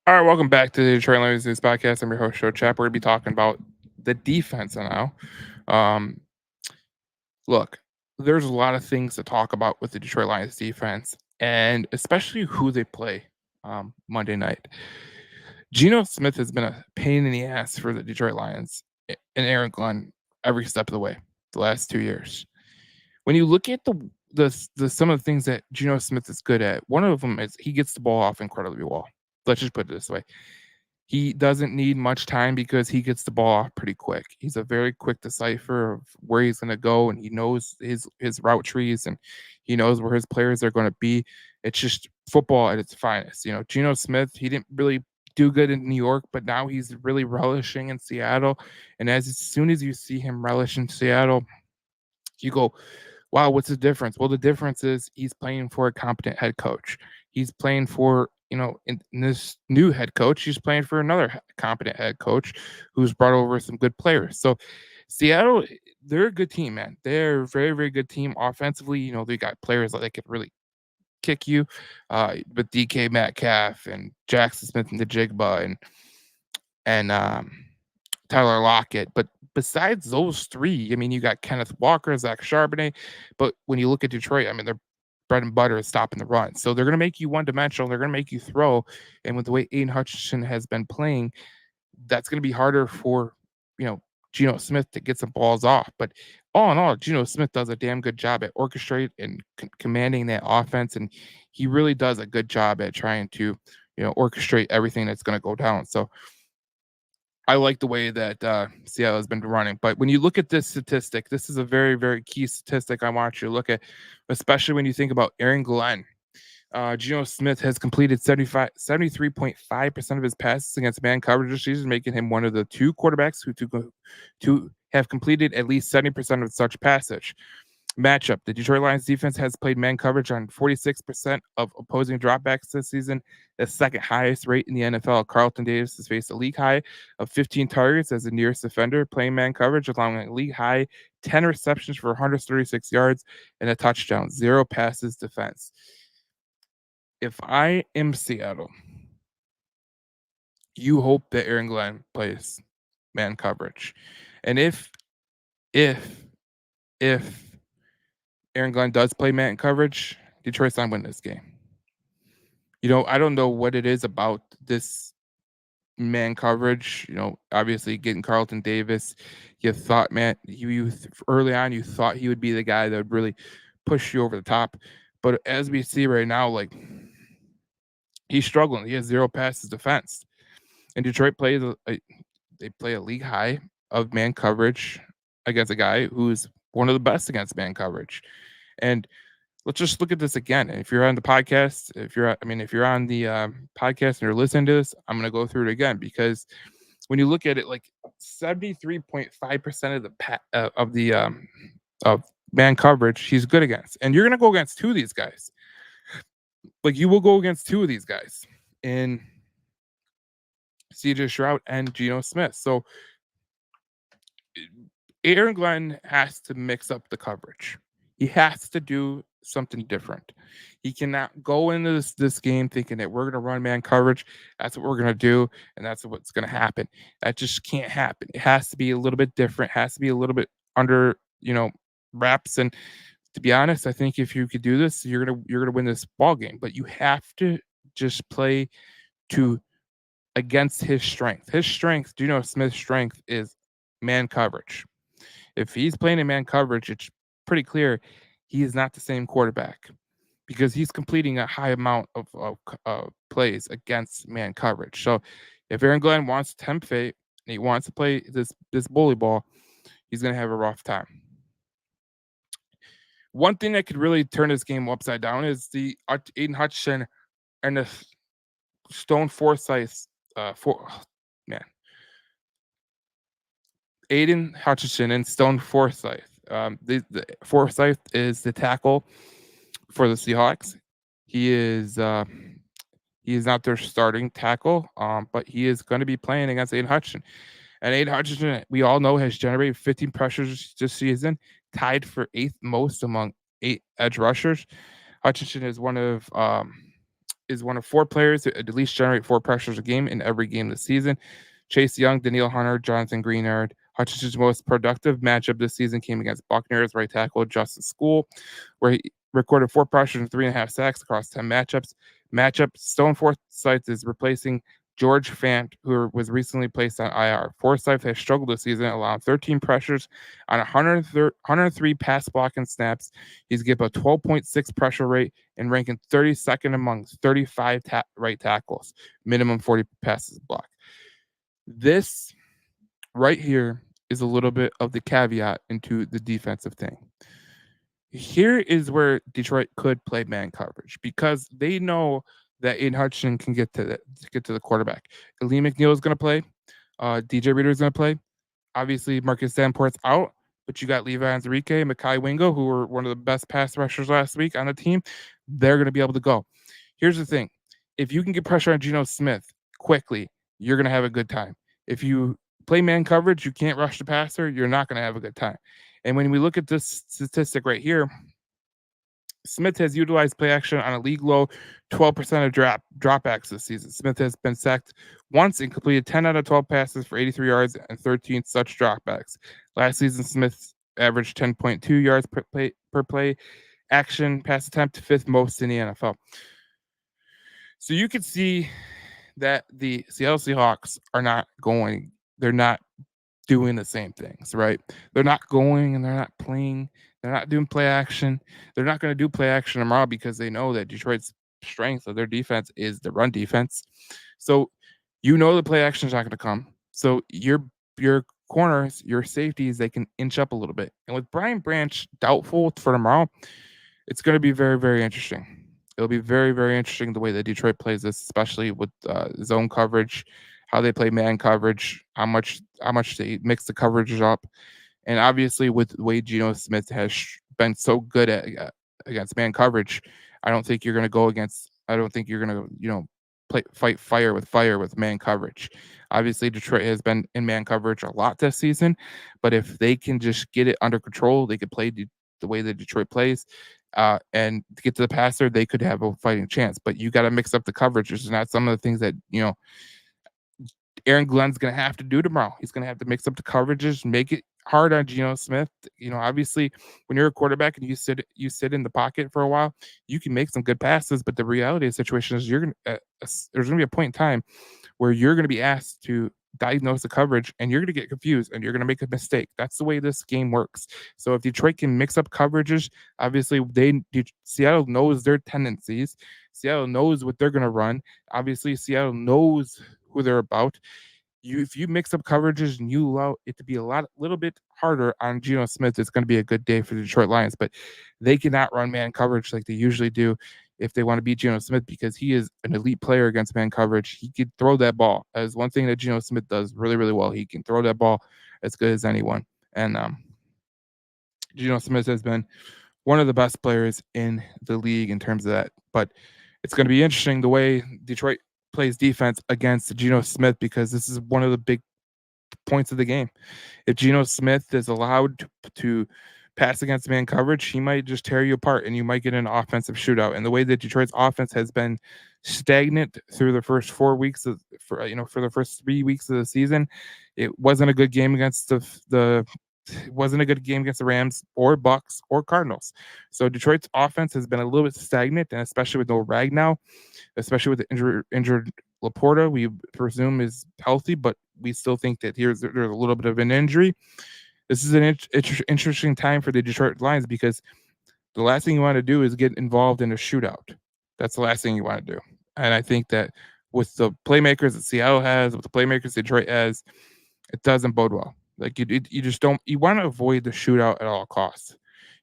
All right, welcome back to the Detroit Lions News Podcast. I'm your host, Joe Chap. We're going to be talking about the defense now. Um, Look, there's a lot of things to talk about with the Detroit Lions defense, and especially who they play Monday night. Geno Smith has been a pain in the ass for the Detroit Lions and Aaron Glenn every step of the way the last 2 years. When you look at the some of the things that Geno Smith is good at, one of them is he gets the ball off incredibly well. Let's just put it this way. He doesn't need much time because he gets the ball off pretty quick. He's a very quick decipher of where he's gonna go, and he knows his route trees, and he knows where his players are gonna be. It's just football at its finest. Geno Smith, he didn't really do good in New York, but now he's really relishing in Seattle. And as soon as you see him relish in Seattle, you go, wow, what's the difference? Well, the difference is he's playing for a competent head coach. He's playing for, in this new head coach, he's playing for another competent head coach who's brought over some good players. So Seattle, they're a good team, man. They're a very, very good team offensively. They got players that they could really kick you, with DK Metcalf and Jackson Smith and the Jigba and Tyler Lockett. But besides those three, I mean, you got Kenneth Walker, Zach Charbonnet. But when you look at Detroit, I mean, their bread and butter is stopping the run. So they're going to make you one dimensional. They're going to make you throw. And with the way Aiden Hutchinson has been playing, that's going to be harder for, you know, Geno Smith to get some balls off. But all in all, Geno Smith does a damn good job at orchestrate and commanding that offense. And he really does a good job at trying to, orchestrate everything that's going to go down. So I like the way that Seattle has been running. But when you look at this statistic, this is a very, very key statistic I want you to look at, especially when you think about Aaron Glenn. Geno Smith has completed 73.5% of his passes against man coverage this season, making him one of the two quarterbacks to have completed at least 70% of such passage. Matchup: the Detroit Lions defense has played man coverage on 46% of opposing dropbacks this season, the second highest rate in the NFL. Carlton Davis has faced a league high of 15 targets as the nearest defender playing man coverage, allowing a league high 10 receptions for 136 yards and a touchdown, zero passes defense. If I am Seattle, you hope that Aaron Glenn plays man coverage. And if, if Aaron Glenn does play man coverage, Detroit's not winning this game. I don't know what it is about this man coverage. Obviously getting Carlton Davis, you thought, man, early on, you thought he would be the guy that would really push you over the top. But as we see right now, like he's struggling. He has zero passes defense. And Detroit they play a league high of man coverage against a guy who's one of the best against man coverage. And let's just look at this again. If you're on the podcast, if you're on the podcast and you're listening to this, I'm going to go through it again because when you look at it, like 73.5% of of man coverage, he's good against, and you're going to go against two of these guys. Like you will go against two of these guys in CJ Stroud and Geno Smith. So Aaron Glenn has to mix up the coverage. He has to do something different. He cannot go into this game thinking that we're going to run man coverage. That's what we're going to do, and that's what's going to happen. That just can't happen. It has to be a little bit different. Has to be a little bit under wraps. And to be honest, I think if you could do this, you're gonna win this ball game. But you have to just play to against his strength. His strength, Smith's strength is man coverage. If he's playing in man coverage, it's pretty clear he is not the same quarterback because he's completing a high amount of plays against man coverage. So if Aaron Glenn wants to tempt fate and he wants to play this bully ball, he's going to have a rough time. One thing that could really turn this game upside down is the Aiden Hutchinson and the Stone Forsyth. Man, Aiden Hutchinson and Stone Forsyth. The Forsyth is the tackle for the Seahawks. He is not their starting tackle, but he is going to be playing against Aiden Hutchinson. And Aiden Hutchinson, we all know, has generated 15 pressures this season, tied for eighth most among 8 edge rushers. Hutchinson is one of is one of 4 players to at least generate 4 pressures a game in every game this season. Chase Young, Danielle Hunter, Jonathan Greenard. Hutch's most productive matchup this season came against Buccaneers right tackle Justin School, where he recorded 4 pressures and 3.5 sacks across 10 matchups. Stone Forsythe is replacing George Fant, who was recently placed on IR. Forsythe has struggled this season, allowing 13 pressures on 103 pass blocking snaps. He's given a 12.6 pressure rate and ranking 32nd among 35 right tackles, minimum 40 passes blocked. This right here is a little bit of the caveat into the defensive thing. Here is where Detroit could play man coverage because they know that Aiden Hutchinson can get to the quarterback. Lee McNeil is going to play. DJ Reader is going to play. Obviously, Marcus Danport's out, but you got Levi Enrique and Mekhi Wingo, who were one of the best pass rushers last week on the team. They're going to be able to go. Here's the thing. If you can get pressure on Geno Smith quickly, you're going to have a good time. If you play man coverage, you can't rush the passer, you're not going to have a good time. And when we look at this statistic right here, Smith has utilized play action on a league low 12% of dropbacks this season. Smith has been sacked once and completed 10 out of 12 passes for 83 yards and 13 such dropbacks. Last season, Smith averaged 10.2 yards per play action pass attempt, fifth most in the NFL. So you can see that the Seattle Seahawks they're not doing the same things, right? They're not going and they're not playing. They're not doing play action. They're not going to do play action tomorrow because they know that Detroit's strength of their defense is the run defense. So you know the play action is not going to come. So your corners, your safeties, they can inch up a little bit. And with Brian Branch doubtful for tomorrow, it's going to be very, very interesting. It'll be very, very interesting the way that Detroit plays this, especially with zone coverage, how they play man coverage, how much they mix the coverages up, and obviously with the way Geno Smith has been so good at against man coverage, I don't think you're going to go against. I don't think you're going to fight fire with man coverage. Obviously, Detroit has been in man coverage a lot this season, but if they can just get it under control, they could play the way that Detroit plays. And to get to the passer, they could have a fighting chance. But you got to mix up the coverage. It's not some of the things that Aaron Glenn's going to have to do tomorrow. He's going to have to mix up the coverages, make it hard on Geno Smith. Obviously, when you're a quarterback and you sit in the pocket for a while, you can make some good passes. But the reality of the situation is there's going to be a point in time where you're going to be asked to diagnose the coverage and you're going to get confused and you're going to make a mistake. That's the way this game works. So if Detroit can mix up coverages, obviously Seattle knows their tendencies. Seattle knows what they're going to run. Obviously, Seattle knows who they're about. If you mix up coverages and you allow it to be little bit harder on Geno Smith, it's going to be a good day for the Detroit Lions. But they cannot run man coverage like they usually do if they want to beat Geno Smith because he is an elite player against man coverage. He can throw that ball. As one thing that Geno Smith does really, really well. He can throw that ball as good as anyone. And Geno Smith has been one of the best players in the league in terms of that. But it's going to be interesting the way Detroit plays defense against Geno Smith because this is one of the big points of the game. If Geno Smith is allowed to pass against man coverage, he might just tear you apart and you might get an offensive shootout. And the way that Detroit's offense has been stagnant through the first 4 weeks for the first 3 weeks of the season, it wasn't a good game against the it wasn't a good game against the Rams or Bucks or Cardinals. So Detroit's offense has been a little bit stagnant, and especially with no Rag now, especially with the injured Laporta, we presume is healthy, but we still think that there's a little bit of an injury. This is an interesting time for the Detroit Lions because the last thing you want to do is get involved in a shootout. That's the last thing you want to do. And I think that with the playmakers that Seattle has, with the playmakers Detroit has, it doesn't bode well. Like you just don't. You want to avoid the shootout at all costs.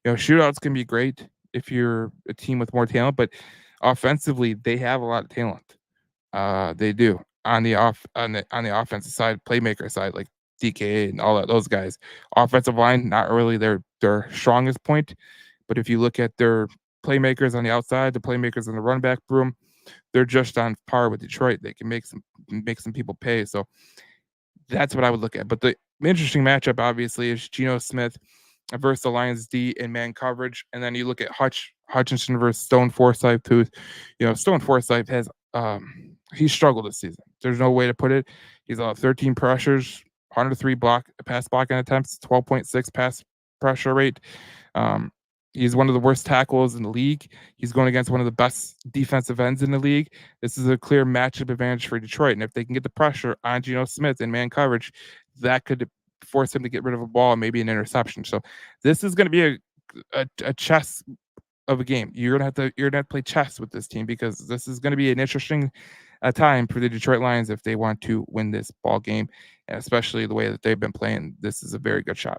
Shootouts can be great if you're a team with more talent, but offensively, they have a lot of talent. They do on the offensive side, playmaker side, like DK and all that. Those guys, offensive line, not really their strongest point. But if you look at their playmakers on the outside, the playmakers in the run back room, they're just on par with Detroit. They can make some people pay. So that's what I would look at. But the interesting matchup, obviously, is Geno Smith versus the Lions D in man coverage. And then you look at Hutchinson versus Stone Forsythe, who, Stone Forsythe has he struggled this season. There's no way to put it. He's on 13 pressures, 103 pass blocking attempts, 12.6 pass pressure rate. Um, he's one of the worst tackles in the league. He's going against one of the best defensive ends in the league. This is a clear matchup advantage for Detroit. And if they can get the pressure on Geno Smith in man coverage, that could force him to get rid of a ball and maybe an interception. So this is going to be a chess of a game. You're gonna have to play chess with this team because this is going to be an interesting time for the Detroit Lions if they want to win this ball game, and especially the way that they've been playing. This is a very good shot.